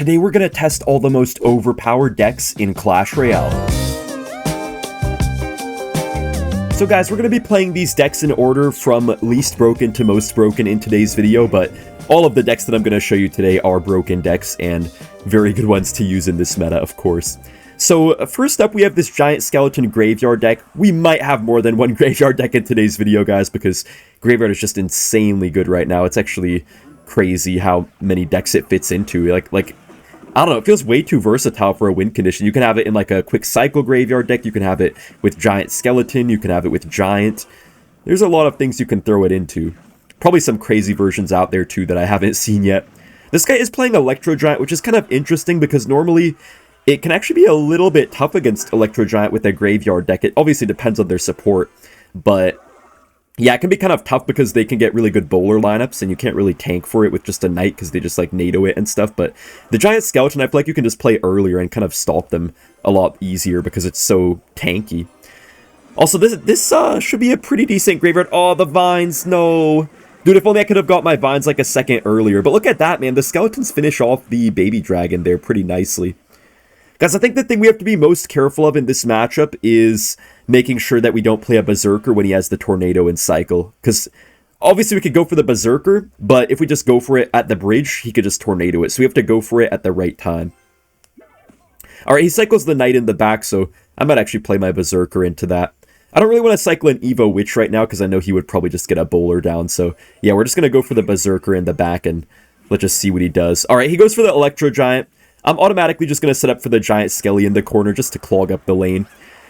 Today we're going to test all the most overpowered decks in Clash Royale. So guys, we're going to be playing these decks in order from least broken to most broken in today's video, but all of the decks that I'm going to show you today are broken decks and very good ones to use in this meta, of course. So first up, we have this giant skeleton graveyard deck. We might have more than one graveyard deck in today's video, guys, because graveyard is just insanely good right now. It's actually crazy how many decks it fits into. Like I don't know, it feels way too versatile for a win condition. You can have it in like a quick cycle graveyard deck, you can have it with giant skeleton, you can have it with giant. There's a lot of things you can throw it into. Probably some crazy versions out there too that I haven't seen yet. This guy is playing Electro Giant, which is kind of interesting because normally it can actually be a little bit tough against Electro Giant with a graveyard deck. It obviously depends on their support, but yeah, it can be kind of tough because they can get really good bowler lineups and you can't really tank for it with just a knight because they just like NATO it and stuff. But the giant skeleton, I feel like you can just play earlier and kind of stop them a lot easier because it's so tanky. Also, this should be a pretty decent graveyard. Oh, the vines, no. Dude, if only I could have got my vines like a second earlier. But look at that, man. The skeletons finish off the baby dragon there pretty nicely. Guys, I think the thing we have to be most careful of in this matchup is making sure that we don't play a Berserker when he has the Tornado in cycle. Because obviously we could go for the Berserker, but if we just go for it at the bridge, he could just Tornado it. So we have to go for it at the right time. Alright, he cycles the Knight in the back, so I might actually play my Berserker into that. I don't really want to cycle an Evo Witch right now because I know he would probably just get a bowler down. So yeah, we're just going to go for the Berserker in the back and let's just see what he does. Alright, he goes for the Electro Giant. I'm automatically just going to set up for the giant skelly in the corner just to clog up the lane.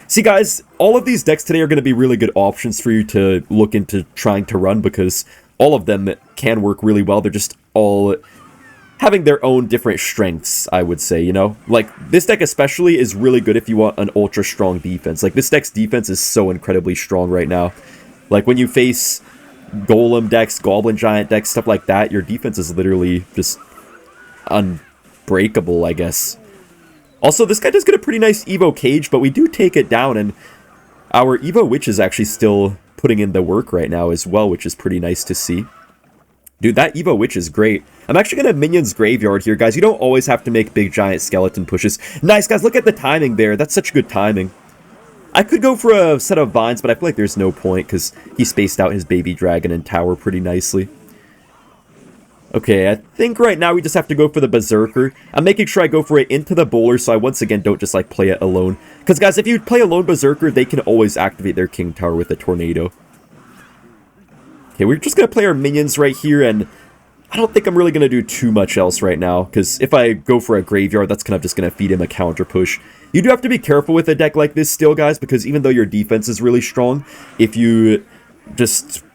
See guys, all of these decks today are going to be really good options for you to look into trying to run because all of them can work really well. They're just all having their own different strengths, I would say, you know? Like, this deck especially is really good if you want an ultra strong defense. Like, this deck's defense is so incredibly strong right now. Like, when you face Golem decks, Goblin Giant decks, stuff like that, your defense is literally just unbreakable, I guess. Also, this guy does get a pretty nice Evo Cage, but we do take it down, and our Evo Witch is actually still putting in the work right now as well, which is pretty nice to see. Dude, that Evo Witch is great. I'm actually going to Minions Graveyard here, guys. You don't always have to make big giant skeleton pushes. Nice, guys. Look at the timing there. That's such good timing. I could go for a set of vines, but I feel like there's no point because he spaced out his baby dragon and tower pretty nicely. Okay, I think right now we just have to go for the Berserker. I'm making sure I go for it into the bowler so I once again don't just like play it alone. Because guys, if you play a lone Berserker, they can always activate their King Tower with a Tornado. Okay, we're just going to play our minions right here, and I don't think I'm really going to do too much else right now. Because if I go for a graveyard, that's kind of just going to feed him a counter push. You do have to be careful with a deck like this still, guys, because even though your defense is really strong, if you just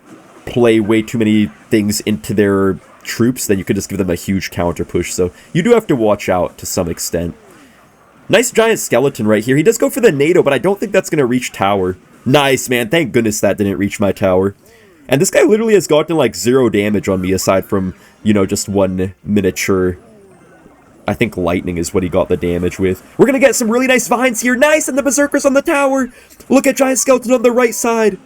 play way too many things into their troops, then you could just give them a huge counter push, so you do have to watch out to some extent. Nice giant skeleton right here. He does go for the NATO, but I don't think that's going to reach tower. Nice, man. Thank goodness that didn't reach my tower. And this guy literally has gotten like 0 damage on me aside from, you know, just one miniature. I think lightning is what he got the damage with. We're going to get some really nice vines here. Nice, and the Berserker's on the tower. Look at giant skeleton on the right side.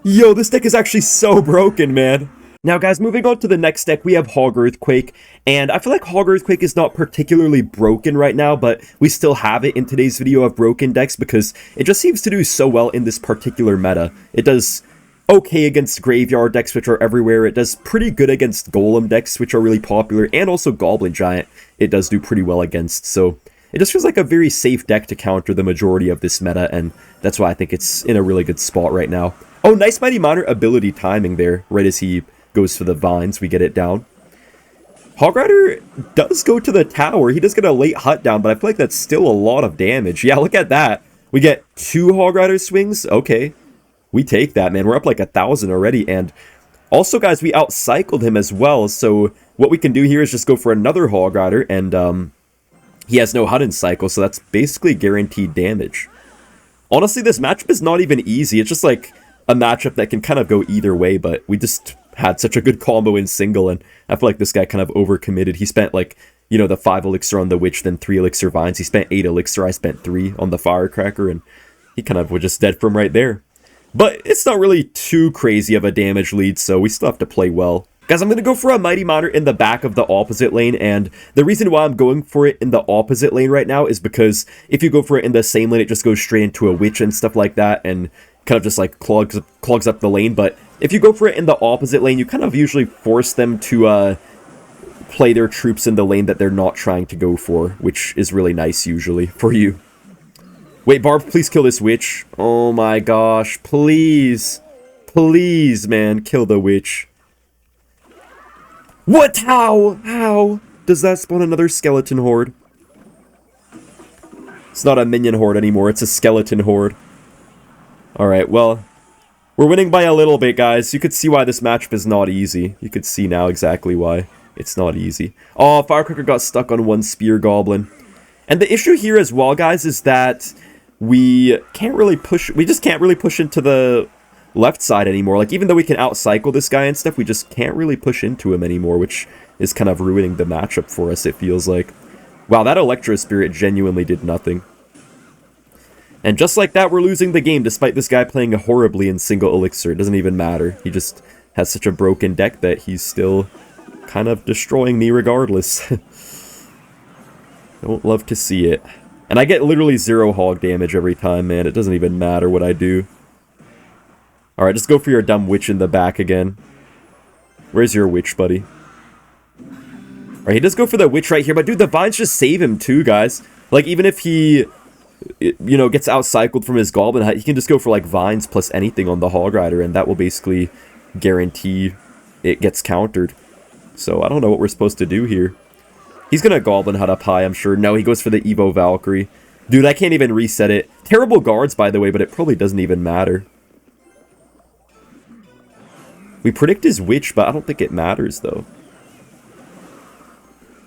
Yo, this deck is actually so broken, man. Now guys, moving on to the next deck, we have Hog Earthquake, and I feel like Hog Earthquake is not particularly broken right now, but we still have it in today's video of broken decks because it just seems to do so well in this particular meta. It does okay against graveyard decks, which are everywhere. It does pretty good against Golem decks, which are really popular, and also Goblin Giant it does do pretty well against, so it just feels like a very safe deck to counter the majority of this meta, and that's why I think it's in a really good spot right now. Oh, nice Mighty Miner ability timing there, right as he goes for the vines, we get it down. Hog Rider does go to the tower. He does get a late hut down, but I feel like that's still a lot of damage. Yeah, look at that. We get 2 Hog Rider swings. Okay. We take that, man. We're up like 1,000 already. And also, guys, we outcycled him as well. So what we can do here is just go for another Hog Rider. And he has no hut in cycle, so that's basically guaranteed damage. Honestly, this matchup is not even easy. It's just like a matchup that can kind of go either way, but we just had such a good combo in single, and I feel like this guy kind of overcommitted. He spent like, you know, the 5 elixir on the witch, then 3 elixir vines. He spent 8 elixir, I spent 3 on the firecracker, and he kind of was just dead from right there. But it's not really too crazy of a damage lead, so we still have to play well. Guys, I'm going to go for a Mighty Monitor in the back of the opposite lane, and the reason why I'm going for it in the opposite lane right now is because if you go for it in the same lane, it just goes straight into a Witch and stuff like that, and kind of just like clogs up the lane. But if you go for it in the opposite lane, you kind of usually force them to play their troops in the lane that they're not trying to go for, which is really nice usually for you. Wait, Barb, please kill this Witch. Oh my gosh, please. Please, man, kill the Witch. What? How does that spawn another skeleton horde? It's not a minion horde anymore, it's a skeleton horde. Alright, well, we're winning by a little bit, guys. You could see why this matchup is not easy. You could see now exactly why it's not easy. Oh, Firecracker got stuck on one Spear Goblin. And the issue here as well, guys, is that we just can't really push into the left side anymore. Like, even though we can outcycle this guy and stuff, we just can't really push into him anymore, which is kind of ruining the matchup for us, it feels like. Wow, that Electro Spirit genuinely did nothing. And just like that, we're losing the game, despite this guy playing horribly in single elixir. It doesn't even matter. He just has such a broken deck that he's still kind of destroying me regardless. Don't love to see it. And I get literally 0 hog damage every time, man. It doesn't even matter what I do. Alright, just go for your dumb Witch in the back again. Where's your Witch, buddy? Alright, he does go for the Witch right here, but dude, the Vines just save him too, guys. Like, even if he, you know, gets outcycled from his Goblin, he can just go for, like, Vines plus anything on the Hog Rider, and that will basically guarantee it gets countered. So, I don't know what we're supposed to do here. He's gonna Goblin Hut up high, I'm sure. No, he goes for the Evo Valkyrie. Dude, I can't even reset it. Terrible guards, by the way, but it probably doesn't even matter. We predict his Witch, but I don't think it matters, though.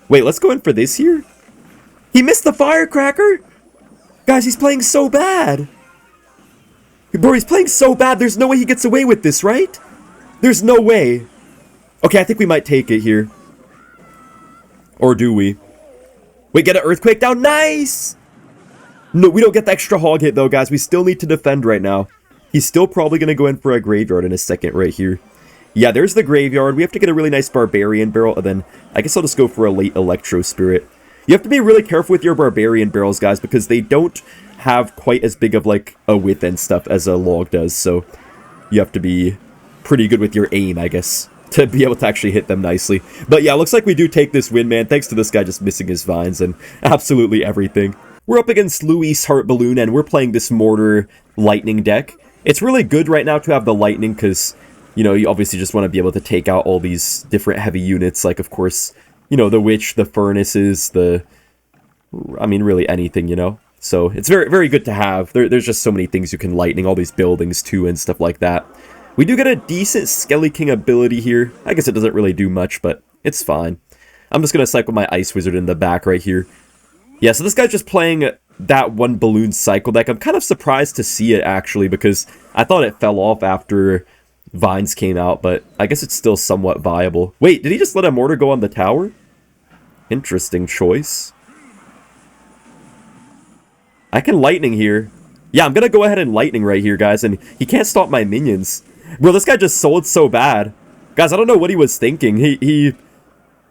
Wait, let's go in for this here? He missed the Firecracker? Guys, he's playing so bad. Bro, he's playing so bad, there's no way he gets away with this, right? There's no way. Okay, I think we might take it here. Or do we? Wait, get an Earthquake down. Nice! No, we don't get the extra hog hit, though, guys. We still need to defend right now. He's still probably going to go in for a Graveyard in a second right here. Yeah, there's the Graveyard. We have to get a really nice Barbarian barrel, and then I guess I'll just go for a late Electro Spirit. You have to be really careful with your Barbarian barrels, guys, because they don't have quite as big of, like, a width and stuff as a log does, so you have to be pretty good with your aim, I guess, to be able to actually hit them nicely. But yeah, looks like we do take this win, man, thanks to this guy just missing his Vines and absolutely everything. We're up against Louis Heart Balloon, and we're playing this Mortar Lightning deck. It's really good right now to have the Lightning, because, you know, you obviously just want to be able to take out all these different heavy units, like, of course, you know, the Witch, the Furnaces, I mean, really anything, you know? So, it's very, very good to have. There's just so many things you can Lightning, all these buildings, too, and stuff like that. We do get a decent Skelly King ability here. I guess it doesn't really do much, but it's fine. I'm just going to cycle my Ice Wizard in the back right here. Yeah, so this guy's just playing that one balloon cycle deck. I'm kind of surprised to see it, actually, because I thought it fell off after Vines came out, but I guess it's still somewhat viable. Wait, did he just let a Mortar go on the tower? Interesting choice. I can Lightning here. Yeah, I'm going to go ahead and Lightning right here, guys, and he can't stop my minions. Bro, this guy just sold so bad. Guys, I don't know what he was thinking.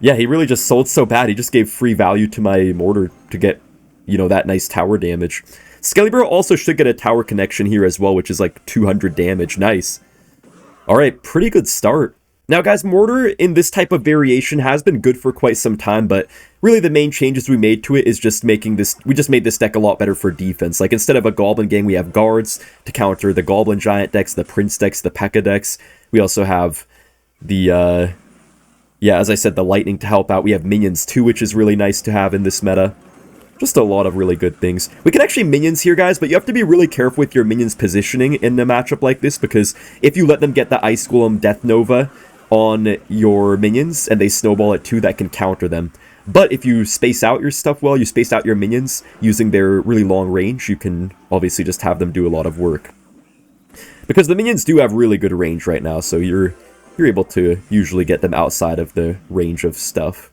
Yeah, he really just sold so bad. He just gave free value to my Mortar to get, you know, that nice tower damage. Skelly also should get a tower connection here as well, which is like 200 damage. Nice. Alright, pretty good start. Now, guys, Mortar in this type of variation has been good for quite some time, but really the main changes we made to it is just making this, we just made this deck a lot better for defense. Like, instead of a Goblin gang, we have Guards to counter the Goblin Giant decks, the Prince decks, the Pekka decks. We also have the, yeah, as I said, the Lightning to help out. We have Minions too, which is really nice to have in this meta. Just a lot of really good things. We can actually Minions here, guys, but you have to be really careful with your Minions positioning in a matchup like this, because if you let them get the Ice Golem Death Nova on your Minions, and they snowball it too, that can counter them. But if you space out your stuff well, you space out your Minions using their really long range, you can obviously just have them do a lot of work. Because the Minions do have really good range right now, so you're able to usually get them outside of the range of stuff.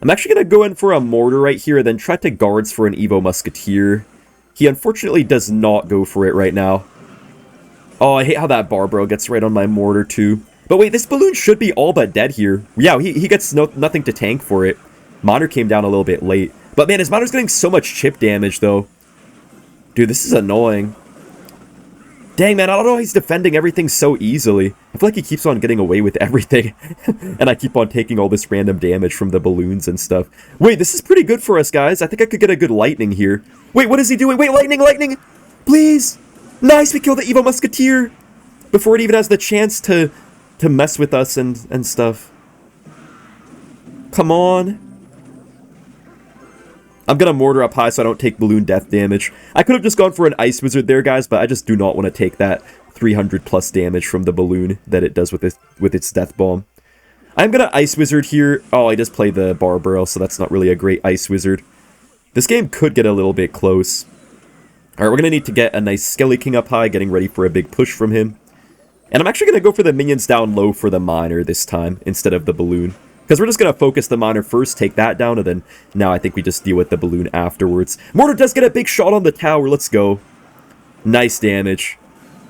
I'm actually going to go in for a Mortar right here, then try to Guards for an Evo Musketeer. He unfortunately does not go for it right now. Oh, I hate how that Barbaro gets right on my Mortar too. But wait, this balloon should be all but dead here. Yeah, he gets nothing to tank for it. Monitor came down a little bit late. But man, his monitor's getting so much chip damage, though. Dude, this is annoying. Dang, man, I don't know how he's defending everything so easily. I feel like he keeps on getting away with everything. And I keep on taking all this random damage from the balloons and stuff. Wait, this is pretty good for us, guys. I think I could get a good lightning here. Wait, what is he doing? Wait, lightning, lightning! Please! Nice, we killed the Evo Musketeer! Before it even has the chance to mess with us and stuff. Come on. I'm gonna mortar up high so I don't take balloon death damage. I could have just gone for an Ice Wizard there, guys, but I just do not want to take that 300 plus damage from the balloon that it does with its death bomb. I'm gonna Ice Wizard here. Oh, I just played the Barbaro, so that's not really a great Ice Wizard. This game could get a little bit close. Alright, we're gonna need to get a nice Skelly King up high, getting ready for a big push from him. And I'm actually gonna go for the minions down low for the miner this time, instead of the balloon. Because we're just going to focus the miner first, take that down, and then now I think we just deal with the balloon afterwards. Mortar does get a big shot on the tower. Let's go. Nice damage.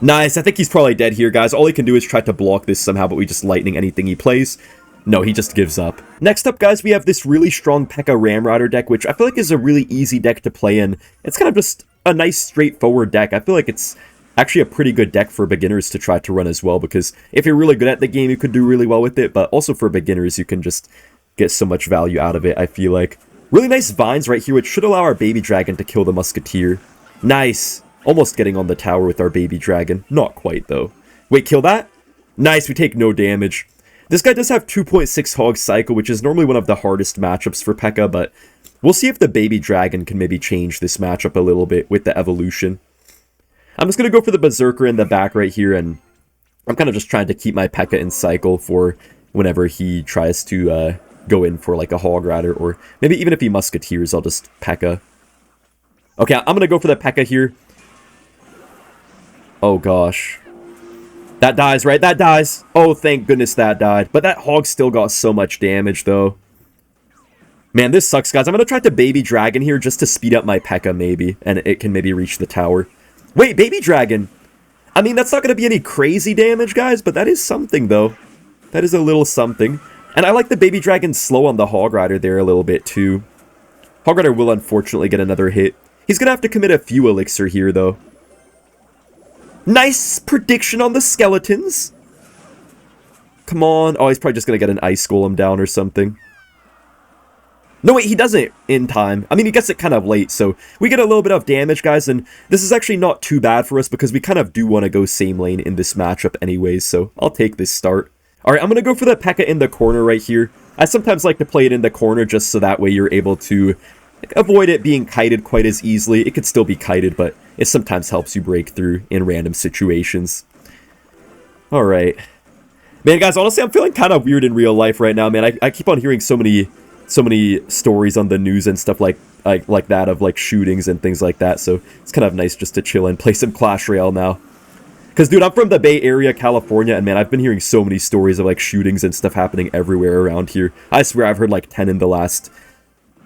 Nice. I think he's probably dead here, guys. All he can do is try to block this somehow, but we just lightning anything he plays. No, he just gives up. Next up, guys, we have this really strong Pekka Ramrider deck, which I feel like is a really easy deck to play in. It's kind of just a nice, straightforward deck. I feel like it's actually a pretty good deck for beginners to try to run as well, because if you're really good at the game, you could do really well with it, but also for beginners, you can just get so much value out of it, I feel like. Really nice vines right here, which should allow our baby dragon to kill the musketeer. Nice. Almost getting on the tower with our baby dragon. Not quite, though. Wait, kill that? Nice, we take no damage. This guy does have 2.6 Hog Cycle, which is normally one of the hardest matchups for Pekka, but we'll see if the baby dragon can maybe change this matchup a little bit with the evolution. I'm just going to go for the Berserker in the back right here, and I'm kind of just trying to keep my Pekka in cycle for whenever he tries to go in for like a Hog Rider, or maybe even if he Musketeers, I'll just Pekka. Okay, I'm going to go for the Pekka here. Oh gosh. That dies, right? That dies. Oh, thank goodness that died. But that Hog still got so much damage, though. Man, this sucks, guys. I'm going to try to Baby Dragon here just to speed up my Pekka, maybe, and it can maybe reach the tower. Wait, Baby Dragon! I mean, that's not going to be any crazy damage, guys, but that is something, though. That is a little something. And I like the Baby Dragon slow on the Hog Rider there a little bit, too. Hog Rider will unfortunately get another hit. He's going to have to commit a few Elixir here, though. Nice prediction on the skeletons! Come on. Oh, he's probably just going to get an Ice Golem down or something. No, wait, he doesn't in time. I mean, he gets it kind of late, so we get a little bit of damage, guys, and this is actually not too bad for us because we kind of do want to go same lane in this matchup anyways, so I'll take this start. Alright, I'm going to go for the Pekka in the corner right here. I sometimes like to play it in the corner just so that way you're able to avoid it being kited quite as easily. It could still be kited, but it sometimes helps you break through in random situations. Alright. Man, guys, honestly, I'm feeling kind of weird in real life right now, man. I keep on hearing so many stories on the news and stuff like that of like shootings and things like that, so it's kind of nice just to chill and play some Clash Royale now. Because, dude, I'm from the Bay Area, California, and man, I've been hearing so many stories of like shootings and stuff happening everywhere around here. I swear I've heard like 10 in the last,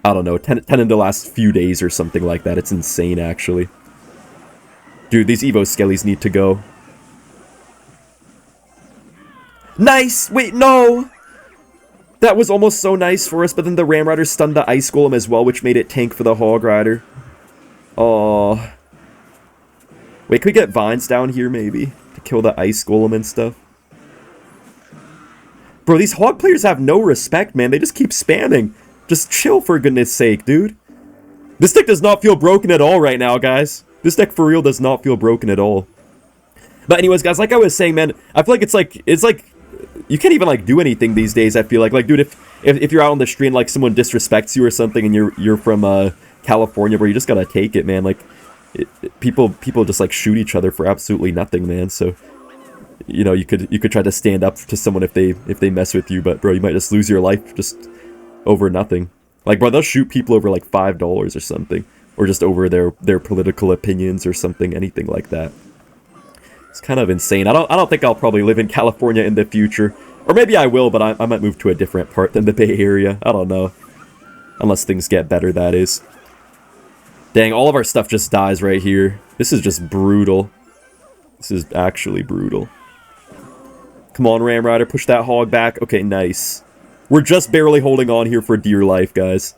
I don't know, 10 in the last few days or something like that. It's insane, actually. Dude, these Evo Skellies need to go. Nice! Wait, no! That was almost so nice for us, but then the Ram Rider stunned the Ice Golem as well, which made it tank for the Hog Rider. Oh. Wait, can we get Vines down here, maybe? To kill the Ice Golem and stuff? Bro, these Hog players have no respect, man. They just keep spamming. Just chill, for goodness sake, dude. This deck does not feel broken at all right now, guys. This deck, for real, does not feel broken at all. But anyways, guys, like I was saying, man, I feel like it's like... You can't even, like, do anything these days, I feel like. Like, dude, if you're out on the street and, like, someone disrespects you or something and you're from, California, where you just gotta take it, man. Like, people just, like, shoot each other for absolutely nothing, man. So, you know, you could try to stand up to someone if they mess with you, but, bro, you might just lose your life just over nothing. Like, bro, they'll shoot people over, like, $5 or something. Or just over their political opinions or something, anything like that. It's kind of insane. I don't think I'll probably live in California in the future. Or maybe I will, but I might move to a different part than the Bay Area. I don't know. Unless things get better, that is. Dang, all of our stuff just dies right here. This is just brutal. This is actually brutal. Come on, Ram Rider, push that hog back. Okay, nice. We're just barely holding on here for dear life, guys.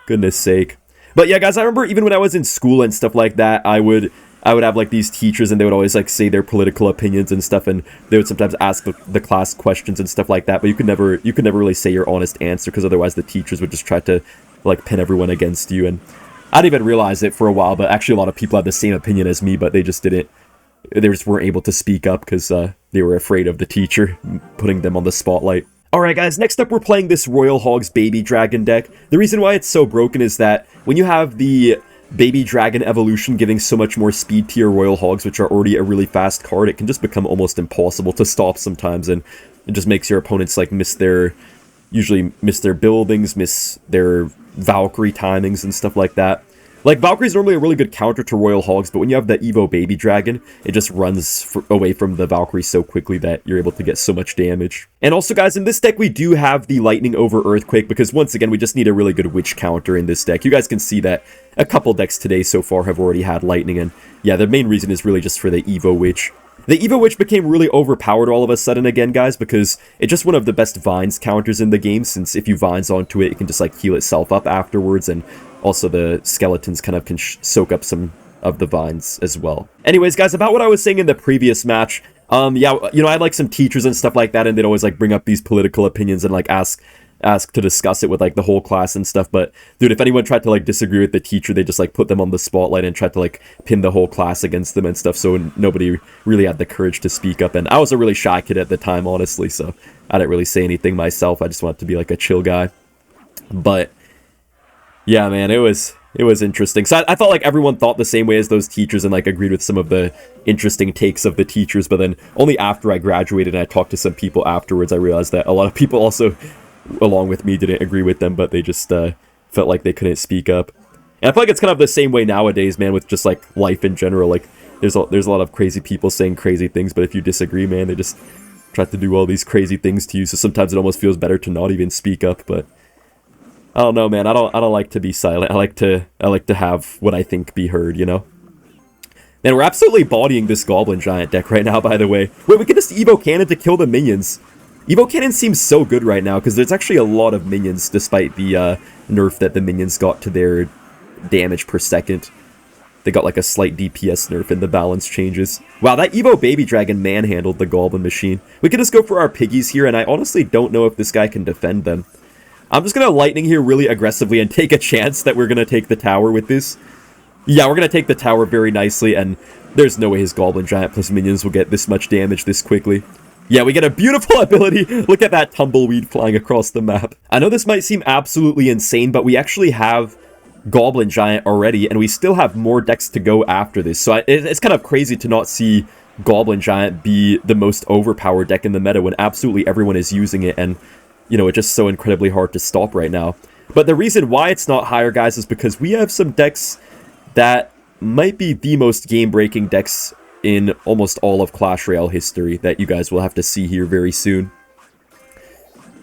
Goodness sake. But yeah, guys, I remember even when I was in school and stuff like that, I would have like these teachers and they would always like say their political opinions and stuff, and they would sometimes ask the class questions and stuff like that, but you could never really say your honest answer, because otherwise the teachers would just try to like pin everyone against you. And I didn't even realize it for a while, but actually a lot of people had the same opinion as me, but they just weren't able to speak up because they were afraid of the teacher putting them on the spotlight. Alright guys, next up we're playing this Royal Hogs Baby Dragon deck. The reason why it's so broken is that when you have the Baby Dragon evolution giving so much more speed to your Royal Hogs, which are already a really fast card, it can just become almost impossible to stop sometimes, and it just makes your opponents like usually miss their buildings, miss their Valkyrie timings and stuff like that. Like, Valkyrie's normally a really good counter to Royal Hogs, but when you have the Evo Baby Dragon, it just runs away from the Valkyrie so quickly that you're able to get so much damage. And also, guys, in this deck, we do have the Lightning over Earthquake, because once again, we just need a really good Witch counter in this deck. You guys can see that a couple decks today so far have already had Lightning, and yeah, the main reason is really just for the Evo Witch. The Evo Witch became really overpowered all of a sudden again, guys, because it's just one of the best Vines counters in the game, since if you Vines onto it, it can just like heal itself up afterwards, and also the skeletons kind of can soak up some of the Vines as well. Anyways, guys, about what I was saying in the previous match, yeah, you know, I had like some teachers and stuff like that, and they'd always like bring up these political opinions and like ask to discuss it with like the whole class and stuff. But dude, if anyone tried to like disagree with the teacher, they just like put them on the spotlight and tried to like pin the whole class against them and stuff, so nobody really had the courage to speak up. And I was a really shy kid at the time, honestly, so I didn't really say anything myself. I just wanted to be like a chill guy. But yeah, man, it was interesting. So I felt like everyone thought the same way as those teachers and like agreed with some of the interesting takes of the teachers, but then only after I graduated and I talked to some people afterwards, I realized that a lot of people also, along with me, didn't agree with them, but they just felt like they couldn't speak up. And I feel like it's kind of the same way nowadays, man, with just like life in general. Like there's a lot of crazy people saying crazy things, but if you disagree, man, they just try to do all these crazy things to you. So sometimes it almost feels better to not even speak up. But I don't know, man. I don't like to be silent. I like to have what I think be heard, you know? And we're absolutely bodying this Goblin Giant deck right now, by the way. Wait, we can just Evo Cannon to kill the minions. Evo Cannon seems so good right now, because there's actually a lot of minions, despite the nerf that the minions got to their damage per second. They got like a slight DPS nerf in the balance changes. Wow, that Evo Baby Dragon manhandled the Goblin Machine. We can just go for our piggies here, and I honestly don't know if this guy can defend them. I'm just going to Lightning here really aggressively and take a chance that we're going to take the tower with this. Yeah, we're going to take the tower very nicely, and there's no way his Goblin Giant plus minions will get this much damage this quickly. Yeah, we get a beautiful ability. Look at that tumbleweed flying across the map. I know this might seem absolutely insane, but we actually have Goblin Giant already, and we still have more decks to go after this. So it's kind of crazy to not see Goblin Giant be the most overpowered deck in the meta when absolutely everyone is using it, and you know, it's just so incredibly hard to stop right now. But the reason why it's not higher, guys, is because we have some decks that might be the most game-breaking decks in almost all of Clash Royale history that you guys will have to see here very soon.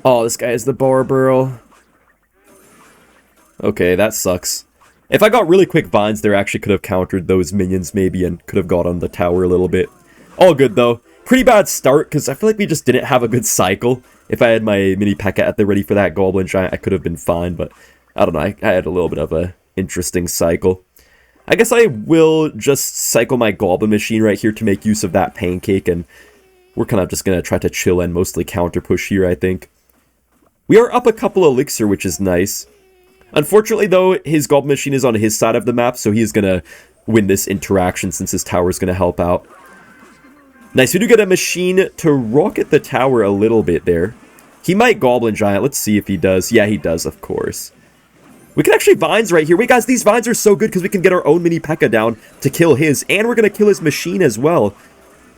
Oh, this guy is the Barbarrel. Okay, that sucks. If I got really quick Vines, there actually could have countered those minions maybe and could have got on the tower a little bit. All good, though. Pretty bad start, because I feel like we just didn't have a good cycle. If I had my mini Pekka at the ready for that Goblin Giant, I could have been fine, but I don't know, I had a little bit of a interesting cycle. I guess I will just cycle my Goblin Machine right here to make use of that Pancake, and we're kind of just going to try to chill and mostly counter push here, I think. We are up a couple Elixir, which is nice. Unfortunately, though, his Goblin Machine is on his side of the map, so he is going to win this interaction since his tower is going to help out. Nice, we do get a machine to rocket the tower a little bit there. He might Goblin Giant. Let's see if he does. Yeah, he does, of course. We can actually Vines right here. Wait, guys, these Vines are so good because we can get our own mini Pekka down to kill his, and we're going to kill his machine as well.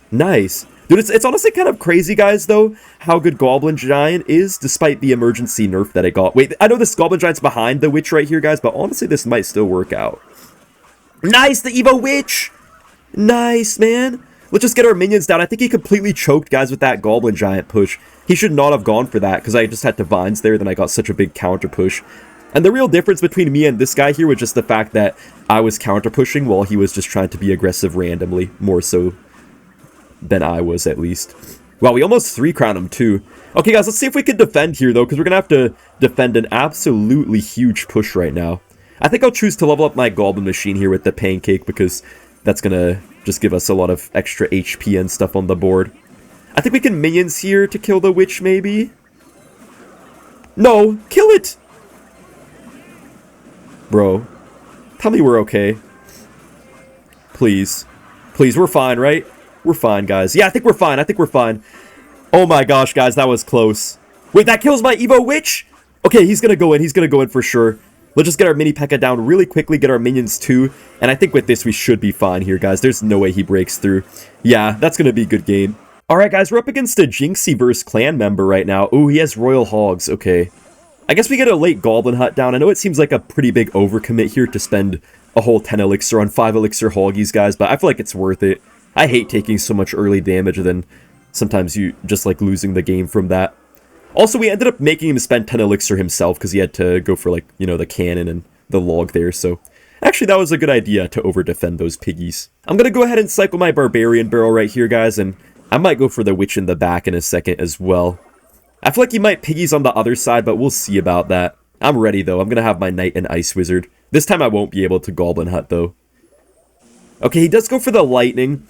Nice. Dude, it's honestly kind of crazy, guys, though, how good Goblin Giant is, despite the emergency nerf that it got. Wait, I know this Goblin Giant's behind the Witch right here, guys, but honestly, this might still work out. Nice, the Evo Witch! Nice, man. Let's just get our minions down. I think he completely choked, guys, with that Goblin Giant push. He should not have gone for that, because I just had to Vines there, then I got such a big counter push. And the real difference between me and this guy here was just the fact that I was counter pushing while he was just trying to be aggressive randomly, more so than I was, at least. Wow, we almost 3-crowned him too. Okay, guys, let's see if we can defend here, though, because we're going to have to defend an absolutely huge push right now. I think I'll choose to level up my Goblin Machine here with the Pancake, because that's going to just give us a lot of extra HP and stuff on the board. I think we can Minions here to kill the Witch, maybe? No! Kill it! Bro. Tell me we're okay. Please. Please, we're fine, right? We're fine, guys. Yeah, I think we're fine. I think we're fine. Oh my gosh, guys, that was close. Wait, that kills my Evo Witch? Okay, he's gonna go in. He's gonna go in for sure. Let's just get our mini Pekka down really quickly, get our minions too. And I think with this, we should be fine here, guys. There's no way he breaks through. Yeah, that's gonna be a good game. Alright, guys, we're up against a Jinxie versus clan member right now. Ooh, he has Royal Hogs. Okay. I guess we get a late Goblin Hut down. I know it seems like a pretty big overcommit here to spend a whole 10 elixir on 5 elixir Hoggies, guys, but I feel like it's worth it. I hate taking so much early damage, and then sometimes you just like losing the game from that. Also, we ended up making him spend 10 elixir himself because he had to go for, like, you know, the cannon and the log there, so actually that was a good idea to over-defend those piggies. I'm gonna go ahead and cycle my Barbarian Barrel right here, guys, and I might go for the Witch in the back in a second as well. I feel like he might piggies on the other side, but we'll see about that. I'm ready, though. I'm gonna have my Knight and Ice Wizard. This time I won't be able to Goblin Hut, though. Okay, he does go for the Lightning.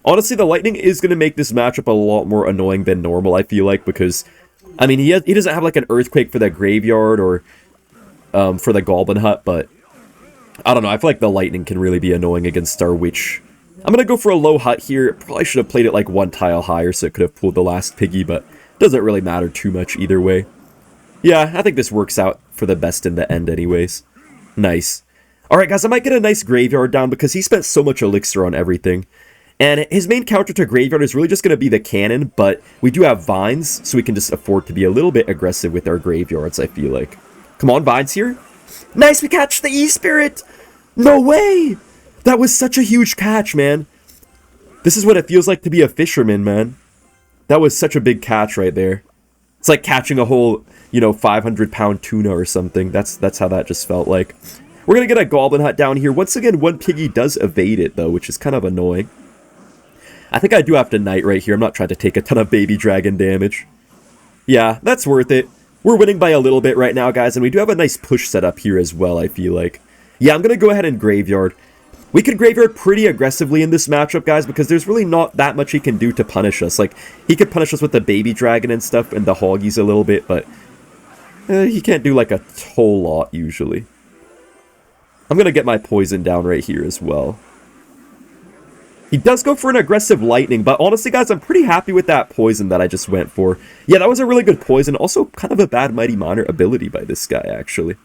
Honestly, the Lightning is going to make this matchup a lot more annoying than normal, I feel like, because, I mean, he doesn't have, like, an Earthquake for the Graveyard or for the Goblin Hut, but I don't know. I feel like the Lightning can really be annoying against our Witch. I'm going to go for a low hut here. Probably should have played it, like, 1 tile higher so it could have pulled the last piggy, but doesn't really matter too much either way. Yeah, I think this works out for the best in the end anyways. Nice. Alright, guys, I might get a nice Graveyard down because he spent so much elixir on everything. And his main counter to Graveyard is really just going to be the cannon, but we do have Vines, so we can just afford to be a little bit aggressive with our Graveyards, I feel like. Come on, Vines here. Nice, we catch the E-Spirit! No way! That was such a huge catch, man. This is what it feels like to be a fisherman, man. That was such a big catch right there. It's like catching a whole, you know, 500-pound tuna or something. That's how that just felt like. We're going to get a Goblin Hut down here. Once again, one piggy does evade it, though, which is kind of annoying. I think I do have to Knight right here. I'm not trying to take a ton of baby dragon damage. Yeah, that's worth it. We're winning by a little bit right now, guys, and we do have a nice push set up here as well, I feel like. Yeah, I'm going to go ahead and Graveyard. We could Graveyard pretty aggressively in this matchup, guys, because there's really not that much he can do to punish us. Like, he could punish us with the baby dragon and stuff and the Hoggies a little bit, but he can't do, like, a whole lot, usually. I'm going to get my poison down right here as well. He does go for an aggressive lightning, but honestly, guys, I'm pretty happy with that poison that I just went for. Yeah, that was a really good poison. Also, kind of a bad Mighty Miner ability by this guy, actually.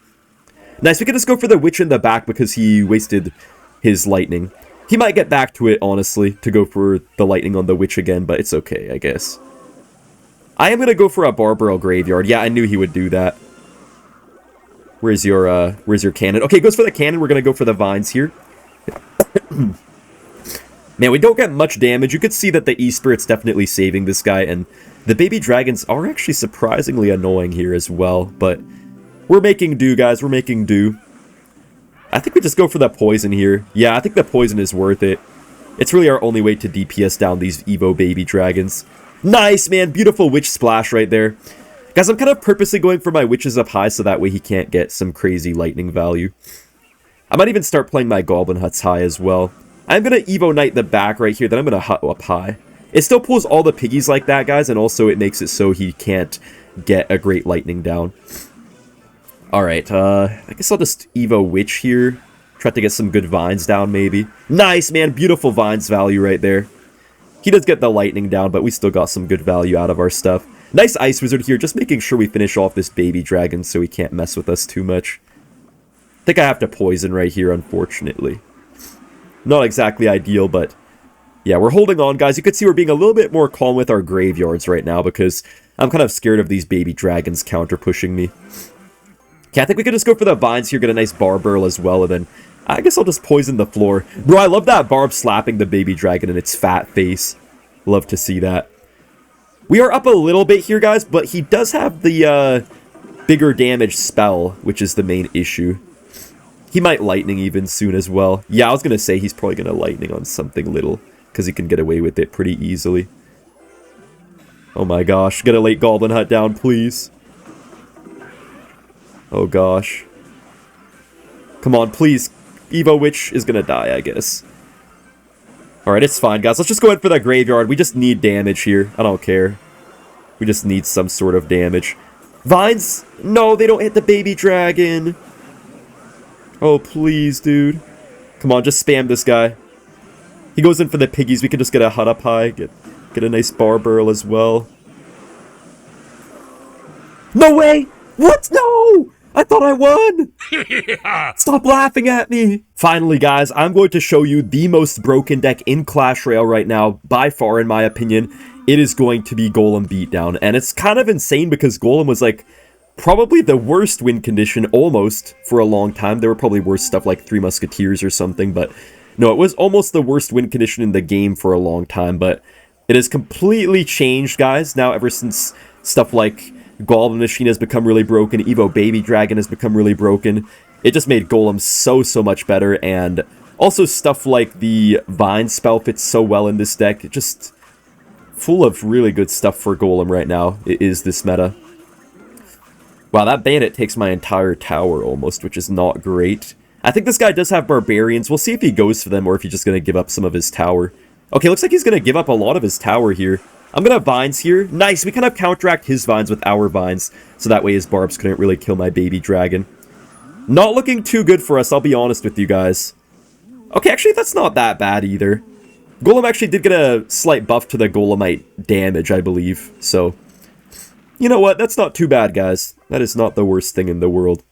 Nice, we can just go for the Witch in the back because he wasted his lightning. He might get back to it, honestly, to go for the lightning on the Witch again, but it's okay, I guess. I am going to go for a Barbaro Graveyard. Yeah, I knew he would do that. Where's your cannon? Okay, goes for the cannon. We're going to go for the Vines here. Man, we don't get much damage. You could see that the E-Spirit's definitely saving this guy, and the baby dragons are actually surprisingly annoying here as well, but we're making do, guys. We're making do. I think we just go for the poison here. Yeah, I think the poison is worth it. It's really our only way to DPS down these Evo baby dragons. Nice, man. Beautiful Witch Splash right there. Guys, I'm kind of purposely going for my Witches up high so that way he can't get some crazy lightning value. I might even start playing my Goblin Huts high as well. I'm going to Evo Knight the back right here, then I'm going to Hut up high. It still pulls all the piggies like that, guys, and also it makes it so he can't get a great lightning down. Alright, I guess I'll just Evo Witch here. Try to get some good Vines down, maybe. Nice, man. Beautiful Vines value right there. He does get the lightning down, but we still got some good value out of our stuff. Nice Ice Wizard here, just making sure we finish off this baby dragon so he can't mess with us too much. I think I have to poison right here, unfortunately. Not exactly ideal, but yeah, we're holding on, guys. You can see we're being a little bit more calm with our Graveyards right now because I'm kind of scared of these baby dragons counter-pushing me. Okay, I think we can just go for the Vines here, get a nice Barbarrel as well, and then I guess I'll just poison the floor. Bro, I love that Barb slapping the baby dragon in its fat face. Love to see that. We are up a little bit here, guys, but he does have the bigger damage spell, which is the main issue. He might Lightning even soon as well. Yeah, I was going to say he's probably going to Lightning on something little, because he can get away with it pretty easily. Oh my gosh, get a late Goblin Hut down, please. Oh gosh. Come on, please. Evo Witch is gonna die, I guess. Alright, it's fine, guys. Let's just go in for that graveyard. We just need damage here. I don't care. We just need some sort of damage. Vines? No, they don't hit the baby dragon. Oh, please, dude. Come on, just spam this guy. He goes in for the piggies. We can just get a hut up high. Get a nice bar burl as well. No way! What? No! I thought I won! Stop laughing at me! Finally, guys, I'm going to show you the most broken deck in Clash Royale right now, by far, in my opinion. It is going to be Golem Beatdown, and it's kind of insane because Golem was, like, probably the worst win condition, almost, for a long time. There were probably worse stuff like Three Musketeers or something, but no, it was almost the worst win condition in the game for a long time, but it has completely changed, guys, now ever since stuff like Goblin Machine has become really broken, Evo Baby Dragon has become really broken. It just made Golem so much better, and also stuff like the Vine spell fits so well in this deck. Just full of really good stuff for Golem right now. It is this meta. Wow, that Bandit takes my entire tower almost, which is not great. I think this guy does have Barbarians. We'll see if he goes for them or if he's just going to give up some of his tower. Okay, looks like he's going to give up a lot of his tower here. I'm going to have Vines here. Nice, we kind of counteract his Vines with our Vines, so that way his Barbs couldn't really kill my baby dragon. Not looking too good for us, I'll be honest with you guys. Okay, actually, that's not that bad either. Golem actually did get a slight buff to the Golemite damage, I believe, so... You know what, that's not too bad, guys. That is not the worst thing in the world.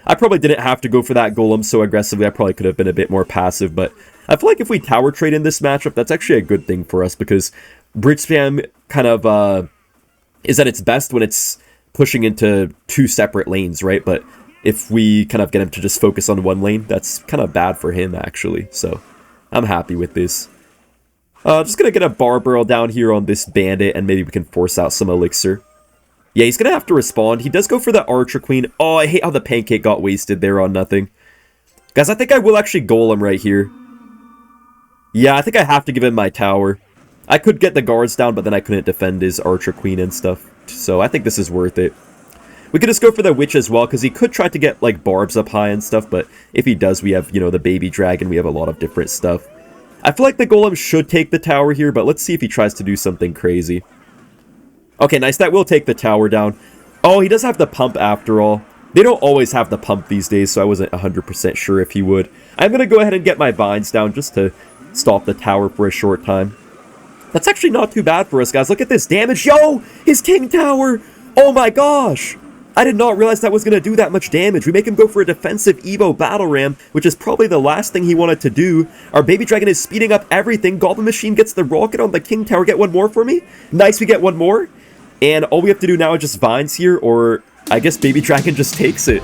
I probably didn't have to go for that Golem so aggressively, I probably could have been a bit more passive, but... I feel like if we tower trade in this matchup, that's actually a good thing for us, because Bridge Spam kind of is at its best when it's pushing into two separate lanes, right? But if we kind of get him to just focus on one lane, that's kind of bad for him, actually. So I'm happy with this. Just going to get a Bar Burl down here on this Bandit, and maybe we can force out some Elixir. Yeah, he's going to have to respond. He does go for the Archer Queen. Oh, I hate how the Pancake got wasted there on nothing. Guys, I think I will actually Golem right here. Yeah, I think I have to give him my tower. I could get the guards down, but then I couldn't defend his Archer Queen and stuff. So I think this is worth it. We could just go for the Witch as well, because he could try to get, like, Barbs up high and stuff. But if he does, we have, you know, the Baby Dragon. We have a lot of different stuff. I feel like the Golem should take the tower here, but let's see if he tries to do something crazy. Okay, nice. That will take the tower down. Oh, he does have the pump after all. They don't always have the pump these days, so I wasn't 100% sure if he would. I'm going to go ahead and get my Vines down just to stop the tower for a short time. That's actually not too bad for us, guys. Look at this damage. Yo! His King Tower! Oh my gosh! I did not realize that was going to do that much damage. We make him go for a defensive Evo Battle Ram, which is probably the last thing he wanted to do. Our Baby Dragon is speeding up everything. Goblin Machine gets the rocket on the King Tower. Get one more for me? Nice, we get one more. And all we have to do now is just Vines here, or I guess Baby Dragon just takes it.